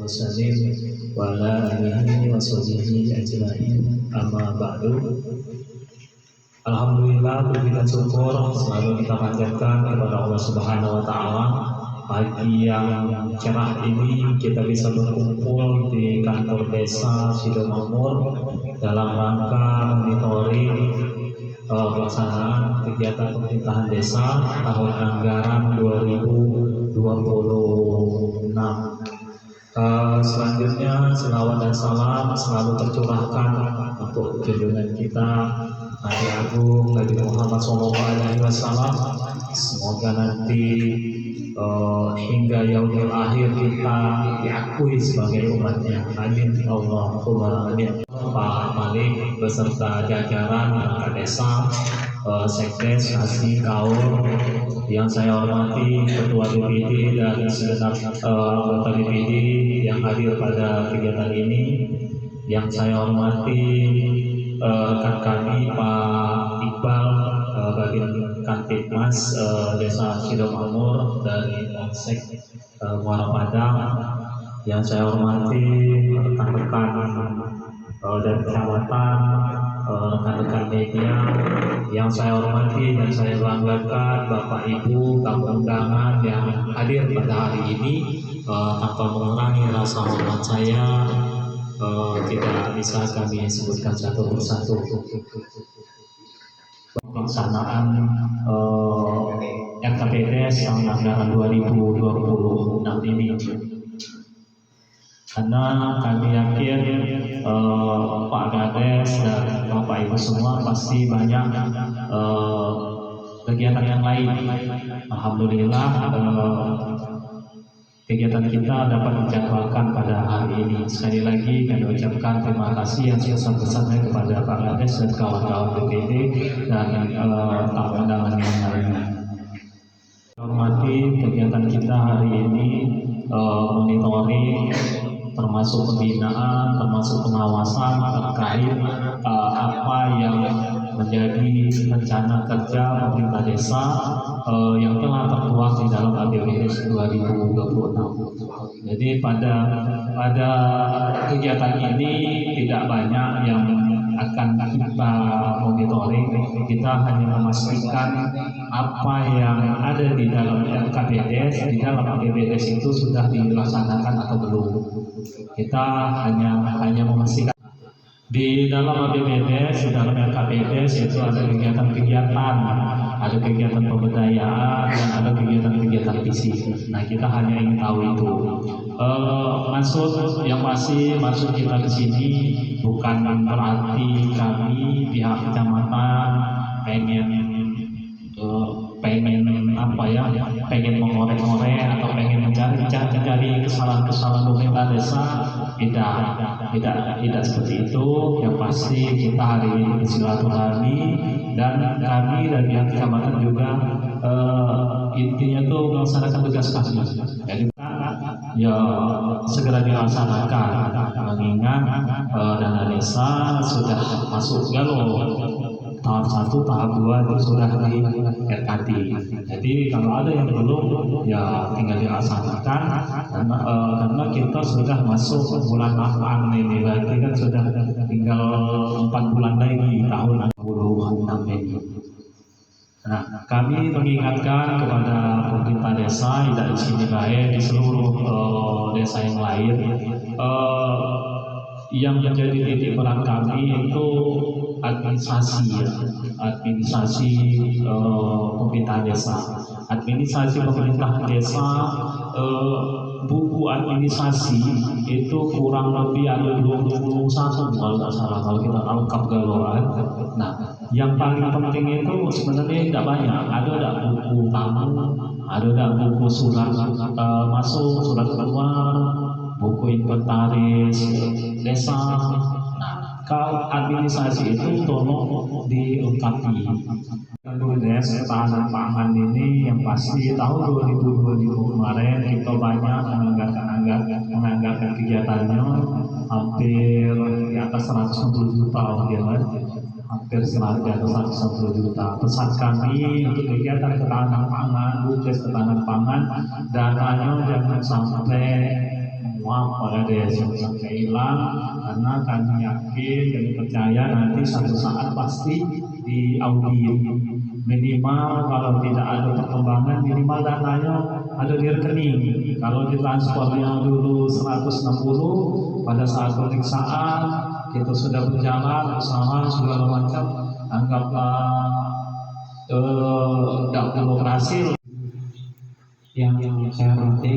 mursalin wa ala alihi wa sahbihi ajma'in. Amma ba'du. Alhamdulillah, puji dan syukur selalu kita panjatkan kepada Allah Subhanahu wa taala. Pagi yang cerah ini kita bisa berkumpul di kantor desa Sidomakmur dalam rangka monitoring pelaksanaan kegiatan pemerintahan desa tahun anggaran 2026. Selanjutnya selawat dan salam selalu tercurahkan untuk junjungan kita Nabi Agung Nabi Muhammad SAW. Semoga nanti hingga yaumil akhir kita diakui sebagai umatnya. Amin Allahumma amin. Pak Malik beserta jajaran perangkat desa, sekdes, kasih, kaum yang saya hormati, ketua DPD dan segenap anggota DPD yang hadir pada kegiatan ini, yang saya hormati rekan kami Pak Iqbal, bagian Kantipmas Desa Sidomakmur dari Polsek Muara Padang, yang saya hormati rekan-rekan dari kecamatan, rekan-rekan media yang saya hormati dan saya banggakan, Bapak Ibu tamu undangan yang hadir pada hari ini. Tanpa mengurangi rasa hormat saya, tidak bisa kami sebutkan satu persatu. Pelaksanaan RKPDS tahun anggaran 2026 ini, karena kami yakin Pak Kades dan Bapak Ibu semua pasti banyak kegiatan yang lain. Alhamdulillah kegiatan kita dapat dijadwalkan pada hari ini. Sekali lagi kami ucapkan terima kasih yang sebesar-besarnya kepada Pak Kades dan kawan-kawan DPD dan tamu undangan yang lainnya. Hormati kegiatan kita hari ini, monitoring, termasuk pembinaan, termasuk pengawasan terkait apa yang menjadi rencana kerja pemerintah desa yang telah tertuang di dalam APBDes 2026. Jadi pada kegiatan ini tidak banyak yang akan kita monitoring, kita hanya memastikan apa yang ada di dalam RKPDes, di dalam APBDes itu sudah dilaksanakan atau belum. Kita hanya memastikan di dalam APBDes, di dalam RKPDes itu ada kegiatan-kegiatan, ada kegiatan pemberdayaan dan ada kegiatan-kegiatan fisik. Nah, kita hanya ingin tahu itu. Masuk kita ke sini bukan berarti kami pihak kecamatan pengen mengorek-ngorek atau pengen mencari kesalahan-kesalahan pemerintah desa. Tidak seperti itu. Yang pasti kita hari ini bersilaturahmi dan kami dari pihak kecamatan juga intinya tuh melaksanakan tugas kami. Jadi ya segera dilaksanakan, mengingat dana desa sudah masuk tahap 1, tahap 2 itu sudah di RKD. Jadi kalau ada yang belum, ya tinggal dilaksanakan karena kita sudah masuk bulan 8 ini, berarti kan sudah tinggal 4 bulan lagi tahun 2026 ini. Nah, kami mengingatkan kepada pemerintah desa, tidak di sini baik, di seluruh desa yang lain, yang menjadi titik berat kami itu administrasi pemerintah desa. Administrasi pemerintah desa, buku administrasi itu kurang lebih ada 21 kalau tidak salah, kalau kita lengkap galauan. Nah, yang paling penting itu sebenarnya tidak banyak. Ada buku tamu, ada buku surat masuk, surat keluar, buku inventaris desa. Kalau administrasi itu tolong dilengkapi. Des ketahanan pangan ini yang pasti tahun 2020 kemarin kita banyak menganggarkan kegiatannya hampir di atas 160 juta hampir di atas 160 juta. Pesan kami untuk kegiatan ketahanan pangan, BUMDes ketahanan pangan, dananya jangan sampai menguap oleh desa sampai hilang, karena kami yakin dan percaya nanti satu saat pasti diaudit. Minimal kalau tidak ada perkembangan, minimal dananya ada di rekening. Kalau ditransfernya dulu 160, pada saat pemeriksaan itu sudah berjalan usaha segala macam, anggaplah tidak berhasil. Yang saya hormati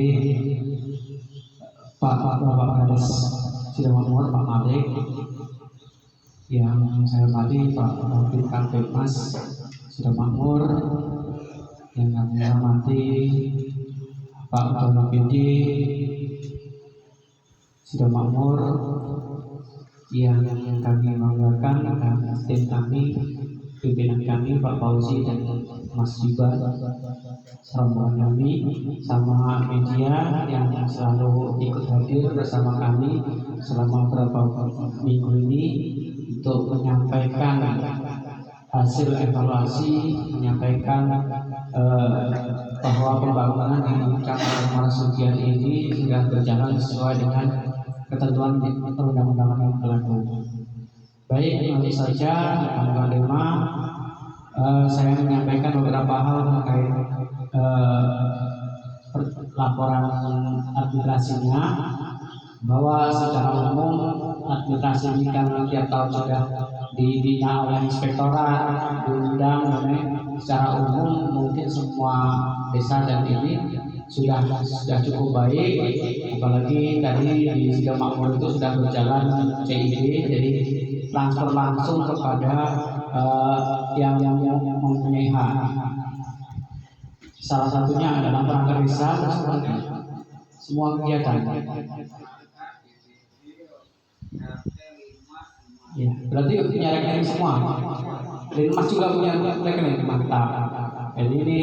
Bapak Kades Sidomakmur, Pak Malik, yang saya hormati Pak David Kamtipmas Sidomakmur, yang kami hormati Pak Utama Pindi Sidomakmur, yang kami banggakan tim kami, pimpinan kami Pak Fauzi dan Mas Jibar, rombongan kami, sama media yang selalu ikut hadir bersama kami selama beberapa minggu ini untuk menyampaikan hasil evaluasi, menyampaikan bahwa pembangunan di Kecamatan Muara Sugian ini sudah berjalan sesuai dengan ketentuan perundang-undangan yang berlaku. Baik, tentu saja tanggal 5 saya menyampaikan beberapa hal terkait laporan administrasinya, bahwa secara umum administrasi ini kan tiap tahun sudah dibina oleh inspektorat, diundang, secara umum mungkin semua desa dan ini sudah cukup baik, apalagi tadi di Sidomakmur itu sudah berjalan CID, jadi transfer langsung kepada yang mempunyai hak. Salah satunya adalah perangkat desa, semua kegiatan. Ya, berarti punya rekening semua. Linmas juga punya rekening, mantap. Jadi ini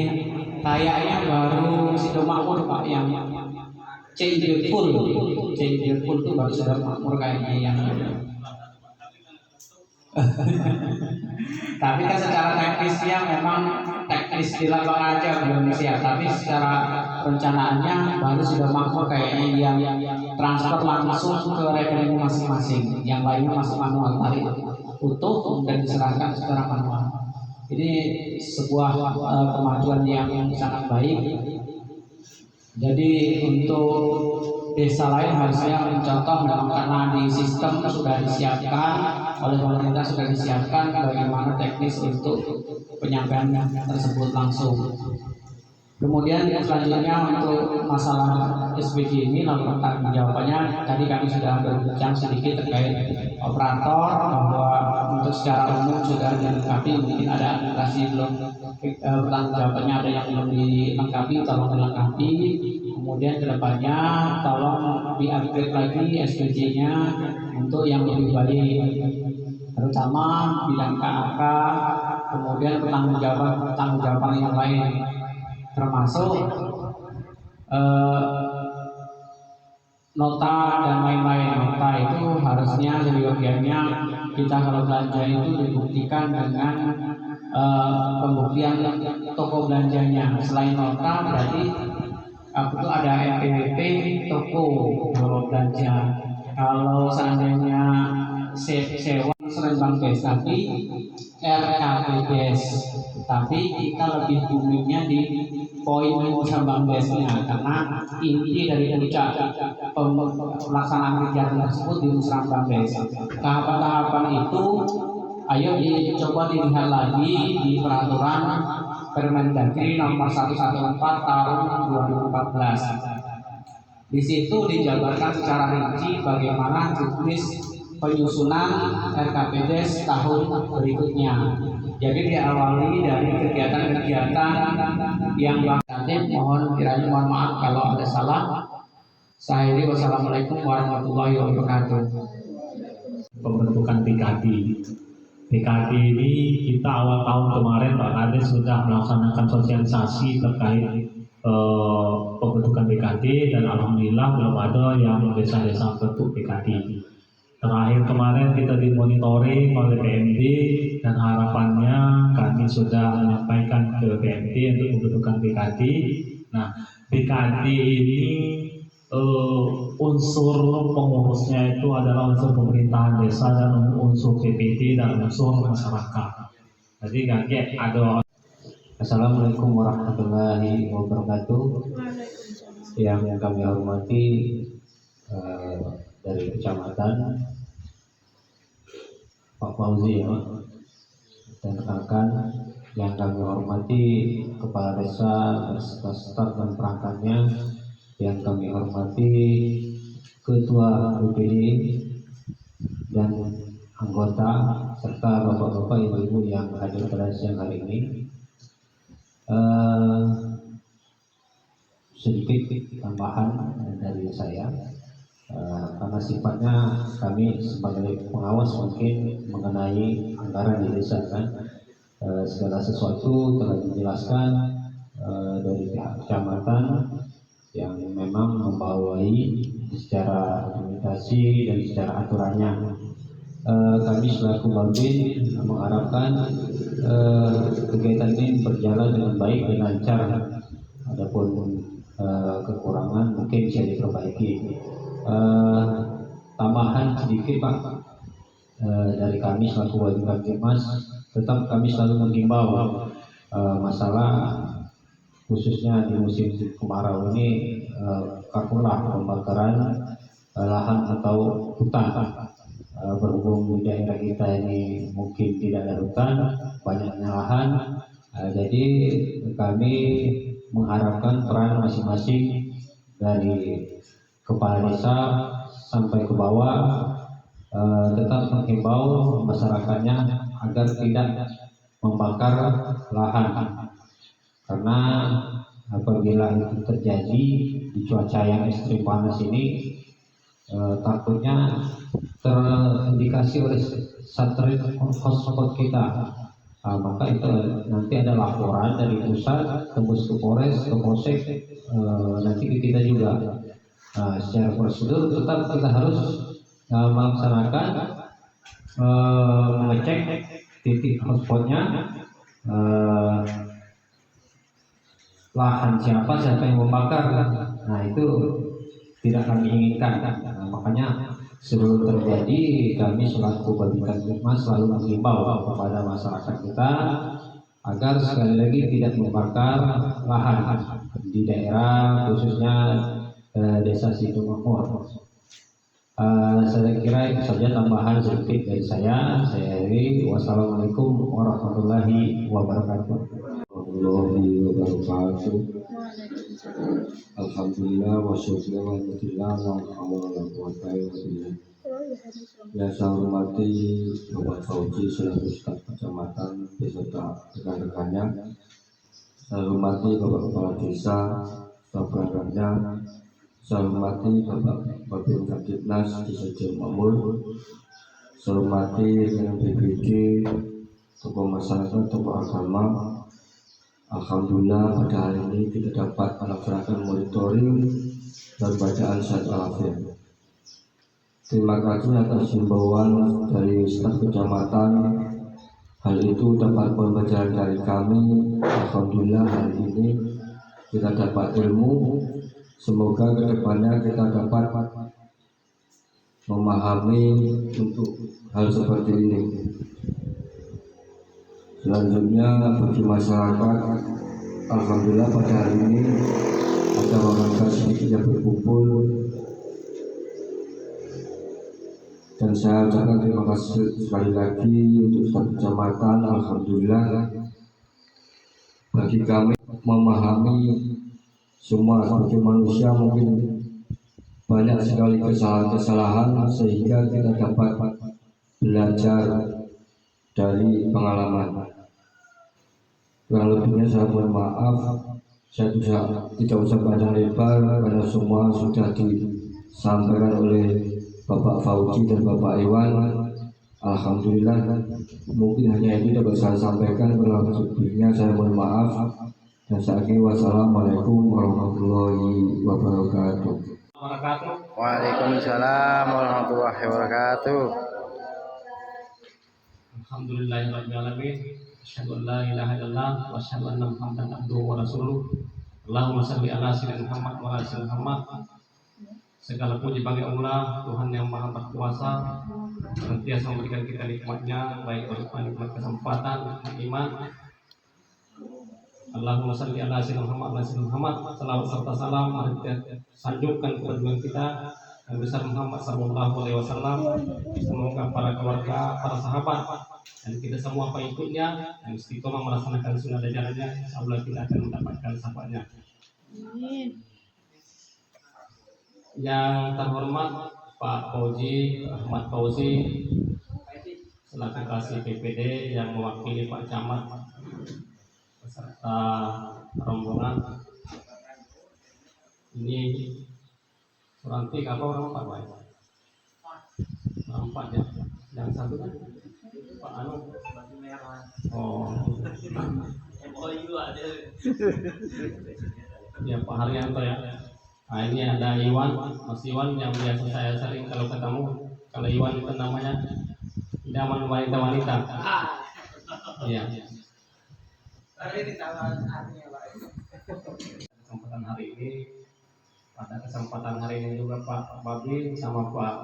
kayaknya baru Sidomakmur Pak yang CID full itu baru Sidomakmur kayaknya yang tapi kan secara teknisnya memang teknis di lapangan aja belum siap, tapi secara perencanaannya baru Sidomakmur kayaknya yang transfer langsung ke rekening masing-masing, yang lainnya masih manual, tarik utuh dan diserahkan secara manual. Ini sebuah kemajuan yang sangat baik. Jadi untuk desa lain harusnya mencontoh, memang karena di sistem sudah disiapkan oleh pemerintah, sudah disiapkan bagaimana teknis untuk penyampaian tersebut langsung. Kemudian selanjutnya untuk masalah SPG ini, lalu tentang jawabannya tadi kami sudah berbincang sedikit terkait operator, bahwa untuk secara umum sudah dilengkapi, mungkin ada administrasi belum bertanggung jawabannya ada yang belum dilengkapi, tolong dilengkapi. Kemudian kedepannya tolong di-upgrade lagi SPG-nya untuk yang lebih baik, terutama bidang KAK, kemudian pertanggungjawaban yang lain, termasuk nota dan lain-lain. Nota itu harusnya seyogianya kita kalau belanja itu dibuktikan dengan pembuktian toko belanjanya. Selain nota berarti itu ada NPWP toko kalau belanja. Kalau seandainya sewa selain Bank BES, tapi RKPBS, tapi kita lebih boomingnya di poin usaha Bank BES-nya, karena inti dari puncak pelaksanaan kegiatan tersebut di Musrah Bank BES. Tahapan-tahapan itu ayo dicoba dilihat lagi di peraturan Permendagri nomor 114 tahun 2014. Di situ dijabarkan secara rinci bagaimana juknis penyusunan RKPDes tahun berikutnya. Jadi diawali dari kegiatan-kegiatan yang lanjut. Mohon maaf kalau ada salah. Saya wassalamualaikum warahmatullahi wabarakatuh. Pembentukan PKD ini kita awal tahun kemarin Pak Kades sudah melaksanakan sosialisasi terkait pembentukan PKD, dan alhamdulillah belum ada yang desa-desa bentuk PKD. Terakhir kemarin kita dimonitoring oleh PMD, dan harapannya kami sudah menyampaikan ke PMD untuk pembentukan PKD. Nah, PKD ini unsur pengurusnya itu adalah unsur pemerintahan desa dan unsur PPT dan unsur masyarakat. Jadi kakek ada. Assalamualaikum warahmatullahi wabarakatuh. Yang kami hormati dari kecamatan Pak Fauzi ya, dan rekan yang kami hormati kepala desa beserta staf dan perangkatnya, yang kami hormati ketua BPD dan anggota serta bapak-bapak ibu-ibu yang hadir pada siang hari ini. Sedikit tambahan dari saya, karena sifatnya kami sebagai pengawas mungkin mengenai anggaran di desa kan, segala sesuatu telah dijelaskan dari pihak kecamatan yang memang membawahi secara administrasi dan secara aturannya. Kami selaku Babin mengharapkan kegiatan ini berjalan dengan baik dan lancar. Adapun kekurangan mungkin bisa diperbaiki. Tambahan sedikit Pak, dari kami selaku Wali Kamtibmas, tetap kami selalu menghimbau masalah khususnya di musim kemarau ini, kakulah pembakaran lahan atau hutan. Berhubung di daerah kita ini mungkin tidak ada hutan, banyaknya lahan, jadi kami mengharapkan peran masing-masing dari kepala desa sampai ke bawah, tetap menghimbau masyarakatnya agar tidak membakar lahan, karena apabila itu terjadi di cuaca yang ekstrim panas ini, takutnya terindikasi oleh satelit hotspot kita. Maka itu nanti ada laporan dari pusat tembus ke Polres, ke Polsek, nanti ke kita juga. Secara prosedur tetap kita harus melaksanakan mengecek titik hotspotnya, lahan siapa yang membakar. Nah itu tidak kami inginkan. Makanya sebelum terjadi, kami selaku Babin Kamtibmas selalu menghimbau kepada masyarakat kita agar sekali lagi tidak membakar lahan di daerah khususnya desa Sidomakmur. Saya kira itu saja tambahan sedikit dari saya. Saya akhiri. Wassalamualaikum warahmatullahi wabarakatuh. Alhamdulillah wassalatu wassalamu yang saya hormati Bapak Fauzi selaku staf kecamatan beserta rekan-rekannya. Saya hormati Bapak Kepala Desa, staf perangkatnya. Saya hormati Bapak Babin Kamtibmas Desa Sidomakmur. Saya hormati dengan BPD, tokoh masyarakat, tokoh agama. Alhamdulillah pada hari ini kita dapat melaksanakan monitoring dan bacaan saat alafiat. Terima kasih atas himbauan dari staf kecamatan. Hal itu dapat pembelajaran dari kami. Alhamdulillah hari ini kita dapat ilmu. Semoga kedepannya kita dapat memahami untuk hal seperti ini. Selanjutnya bagi masyarakat, alhamdulillah pada hari ini ada warga sedikit yang berkumpul, dan saya ucapkan terima kasih sekali lagi untuk staf kecamatan. Alhamdulillah bagi kami memahami semua sebagai manusia mungkin banyak sekali kesalahan-kesalahan, sehingga kita dapat belajar dari pengalaman. Kurang lebihnya saya mohon maaf, saya tidak usah panjang lebar karena semua sudah disampaikan oleh Bapak Fauzi dan Bapak Iwan. Alhamdulillah, mungkin hanya ini dapat saya sampaikan. Kurang lebihnya saya mohon maaf, dan saya akhiri. Wassalamualaikum warahmatullahi wabarakatuh. Waalaikumsalam warahmatullahi wabarakatuh. Alhamdulillahirrahmanirrahim. Asyhadu an la ilaha illallah wa asyhadu anna Muhammadan abduhu wa rasuluh. Allahumma shalli ala sayyidina Muhammad wa ala sayyidina Muhammad. Segala puji bagi Allah, Tuhan yang Maha Berkuasa, senantiasa memberikan kita nikmat-Nya, baik berupa nikmat kesempatan, nikmat iman. Allahumma salli ala sayyidina Muhammad, salawat serta salam mari kita sanjungkan kepada Nabi kita yang besar Muhammad sallallahu alaihi wasallam. Semoga para keluarga, para sahabat dan kita semua pengikutnya yang istiqomah melaksanakan sunnah dan jalannya, insyaallah kita akan mendapatkan syafaatnya. Yang terhormat Pak Fauzi Ahmad Fauzi selaku Kasih PPD yang mewakili Pak Camat beserta rombongan. Ini Suranti apa orang Pak Baik? Orang Pak ya. Yang satu kan Pak Anu. Oh. Ya Pak Haryanto ya. Nah ini ada Iwan, Mas Iwan yang biasa saya sering kalau ketemu. Kalau Iwan itu namanya idaman wanita-wanita. Iya. Kesempatan hari ini, pada kesempatan hari ini juga Pak Babi sama Pak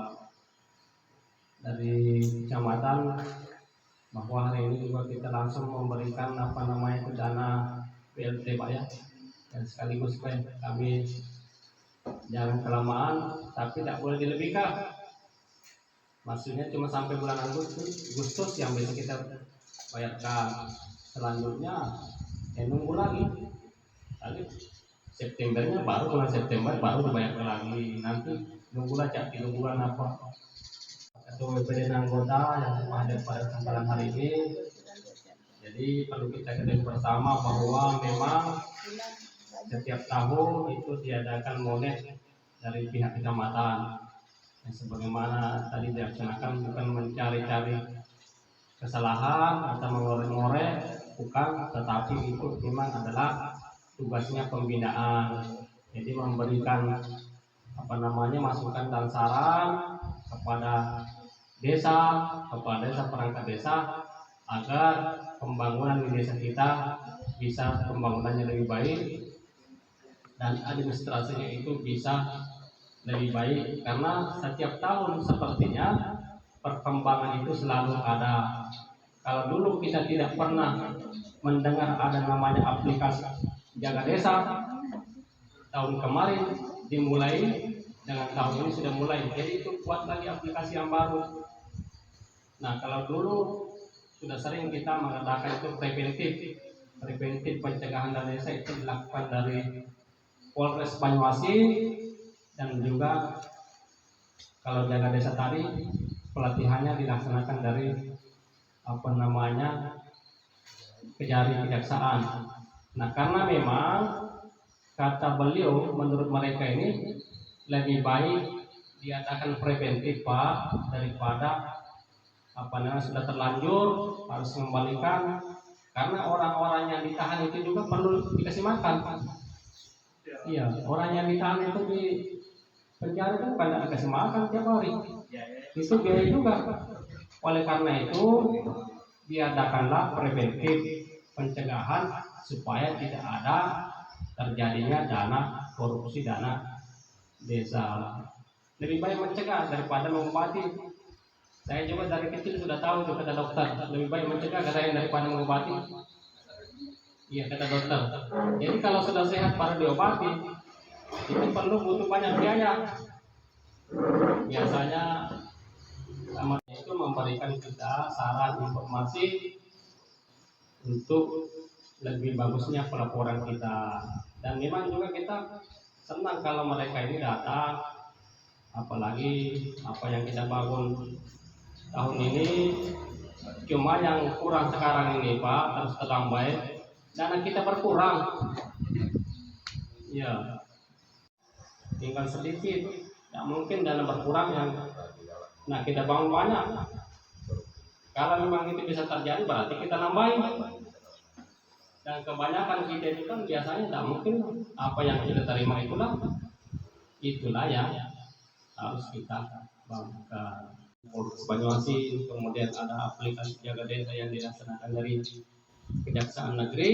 dari kecamatan bahwa hari ini juga kita langsung memberikan itu dana BLT Pak ya, dan sekaligus kami jangan kelamaan, tapi tidak boleh dilebihkan. Maksudnya cuma sampai bulan Agustus yang bisa kita bayarkan. Selanjutnya nunggu lagi. Tadi Septembernya baru bulan September baru dibayarkan lagi. Nanti nunggulah di bulan apa. Ketua BPD anggota yang hadir pada kesempatan hari ini. Jadi perlu kita ketahui bersama bahwa memang setiap tahun itu diadakan monet dari pihak kecamatan yang sebagaimana tadi dilaksanakan bukan mencari-cari kesalahan atau mengorek-ngorek, bukan, tetapi itu memang adalah tugasnya pembinaan. Jadi memberikan masukan dan saran kepada desa perangkat desa agar pembangunan di desa kita bisa pembangunannya lebih baik dan administrasinya itu bisa lebih baik, karena setiap tahun sepertinya perkembangan itu selalu ada. Kalau dulu kita tidak pernah mendengar ada namanya aplikasi jaga desa, tahun kemarin dimulai, dengan tahun ini sudah mulai, jadi itu buat lagi aplikasi yang baru. Nah kalau dulu sudah sering kita mengatakan itu preventif pencegahan dari desa itu dilakukan dari Polres Banyuasin, dan juga kalau jaga desa tadi pelatihannya dilaksanakan dari Kejari Kejaksaan. Nah karena memang kata beliau menurut mereka ini lebih baik diadakan preventif Pak daripada sudah terlanjur harus mengembalikan, karena orang-orang yang ditahan itu juga perlu dikasih makan. Iya, orang yang ditahan itu di penjara kan tidak dikasih makan tiap hari, itu biaya juga. Oleh karena itu diadakanlah preventif pencegahan supaya tidak ada terjadinya korupsi dana desa. Lebih baik mencegah daripada mengobati. Saya juga dari kecil sudah tahu itu kata dokter, lebih baik mencegah katanya daripada mengobati. Iya kata dokter. Jadi kalau sudah sehat baru diobati, itu butuh banyak biaya. Biasanya sama itu memberikan kita saran informasi untuk lebih bagusnya pelaporan kita. Dan memang juga kita senang kalau mereka ini datang, apalagi apa yang kita bangun tahun ini. Cuma yang kurang sekarang ini Pak, terus terang baik, dana kita berkurang. Ya, tinggal sedikit. Tidak mungkin dana berkurang yang kita bangun banyak. Kalau memang itu bisa terjadi berarti kita nambahin. Dan kebanyakan kita itu kan biasanya tidak mungkin apa yang kita terima itulah yang harus kita bangunkan. Polres Banyuasin, kemudian ada aplikasi jaga desa yang dilaksanakan dari Kejaksaan Negeri.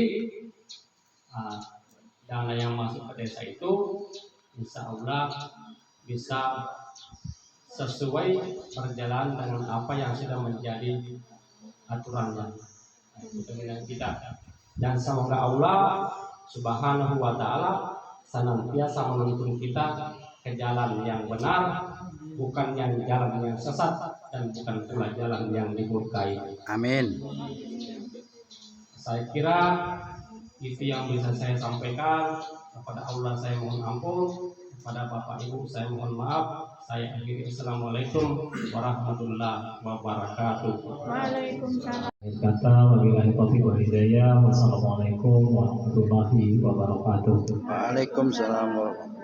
Dana yang masuk ke desa itu insya Allah bisa sesuai berjalan dengan apa yang sudah menjadi aturannya. Itu keinginan kita. Dan semoga Allah Subhanahu wa Ta'ala senantiasa menuntun kita ke jalan yang benar, bukan yang jalan yang sesat, dan bukan pula jalan yang dimurkai. Amin. Saya kira itu yang bisa saya sampaikan. Kepada Allah saya mohon ampun, kepada Bapak Ibu saya mohon maaf. Saya akhiri. Assalamualaikum warahmatullahi wabarakatuh. Waalaikumsalam. Akhir kata, wabillahi taufiq wal hidayah. Wassalamualaikum warahmatullahi wabarakatuh. Waalaikumsalam warahmatullahi wabarakatuh.